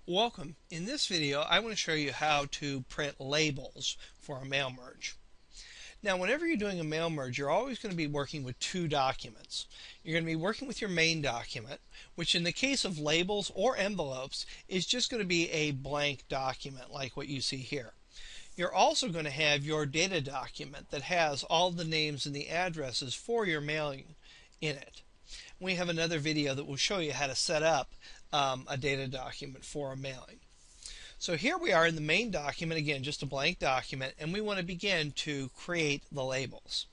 Welcome. In this video, I want to show you how to print labels for a mail merge. Now, whenever you're doing a mail merge, you're always going to be working with two documents. You're going to be working with your main document, which in the case of labels or envelopes is just going to be a blank document like what you see here. You're also going to have your data document that has all the names and the addresses for your mailing in it. We have another video that will show you how to set up a data document for a mailing. So here we are in the main document, again just a blank document, and we want to begin to create the labels.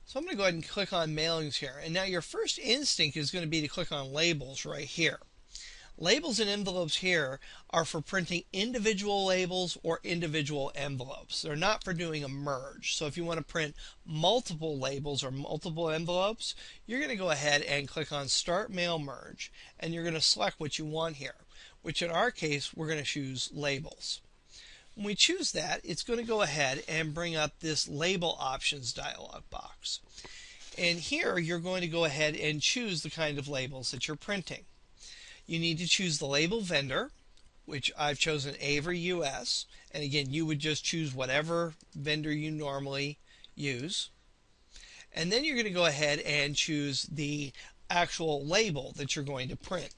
So I'm going to go ahead and click on mailings here, and now your first instinct is going to be to click on labels right here. Labels and envelopes here are for printing individual labels or individual envelopes. They're not for doing a merge. So if you want to print multiple labels or multiple envelopes, you're going to go ahead and click on Start Mail Merge, and you're going to select what you want here, which in our case we're going to choose labels. When we choose that, it's going to go ahead and bring up this Label Options dialog box. And here you're going to go ahead and choose the kind of labels that you're printing. You need to choose the label vendor, which I've chosen Avery US, and again you would just choose whatever vendor you normally use. And then you're going to go ahead and choose the actual label that you're going to print.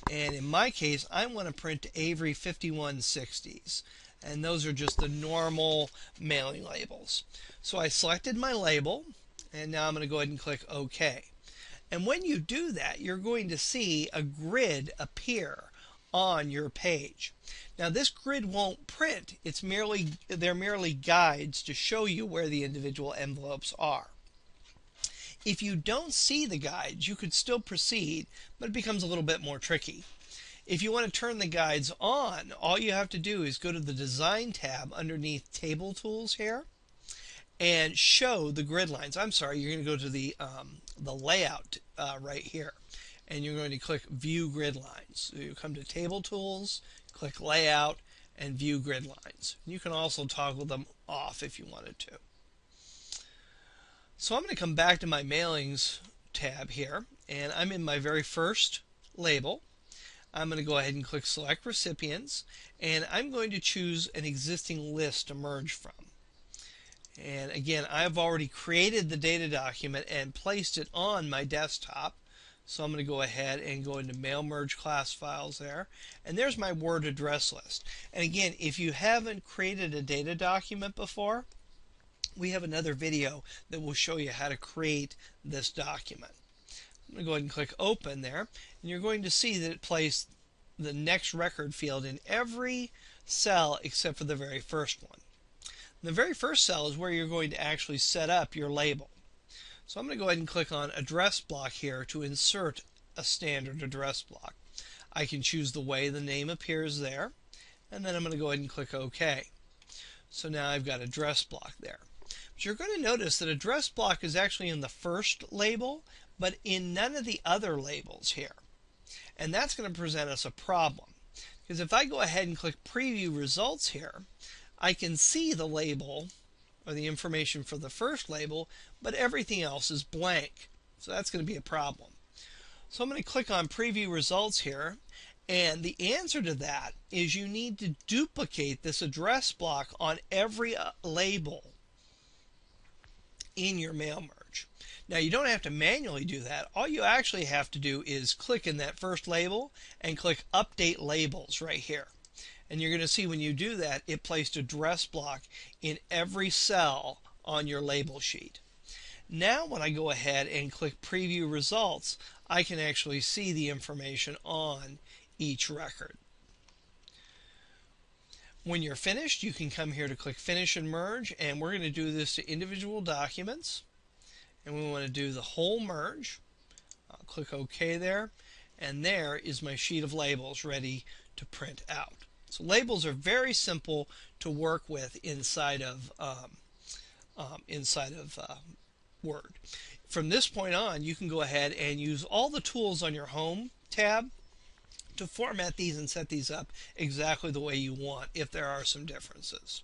And in my case, I want to print Avery 5160s, and those are just the normal mailing labels. So I selected my label, and now I'm going to go ahead and click OK. And when you do that, you're going to see a grid appear on your page. Now this grid won't print. They're merely guides to show you where the individual envelopes are. If you don't see the guides, you could still proceed, but it becomes a little bit more tricky. If you want to turn the guides on, all you have to do is go to the Design tab underneath Table Tools here and show the grid lines. I'm sorry, you're going to go to the Layout right here, and you're going to click View Grid Lines. So you come to Table Tools, click Layout, and View Grid Lines. You can also toggle them off if you wanted to. So I'm going to come back to my Mailings tab here, and I'm in my very first label. I'm going to go ahead and click Select Recipients, and I'm going to choose an existing list to merge from. And again, I've already created the data document and placed it on my desktop. So I'm going to go ahead and go into Mail Merge Class Files there. And there's my Word address list. And again, if you haven't created a data document before, we have another video that will show you how to create this document. I'm going to go ahead and click Open there. And you're going to see that it placed the next record field in every cell except for the very first one. The very first cell is where you're going to actually set up your label. So I'm going to go ahead and click on Address Block here to insert a standard address block. I can choose the way the name appears there, and then I'm going to go ahead and click OK. So now I've got Address Block there. But you're going to notice that Address Block is actually in the first label, but in none of the other labels here. And that's going to present us a problem. Because if I go ahead and click Preview Results here, I can see the label or the information for the first label, but everything else is blank. So that's going to be a problem. So I'm going to click on Preview Results here, and the answer to that is you need to duplicate this address block on every label in your mail merge. Now you don't have to manually do that. All you actually have to do is click in that first label and click Update Labels right here. And you're going to see when you do that, it placed a address block in every cell on your label sheet. Now when I go ahead and click Preview Results, I can actually see the information on each record. When you're finished, you can come here to click Finish and Merge, and we're going to do this to individual documents. And we want to do the whole merge. I'll click OK there, and there is my sheet of labels ready to print out. So labels are very simple to work with inside of Word. From this point on, you can go ahead and use all the tools on your Home tab to format these and set these up exactly the way you want if there are some differences.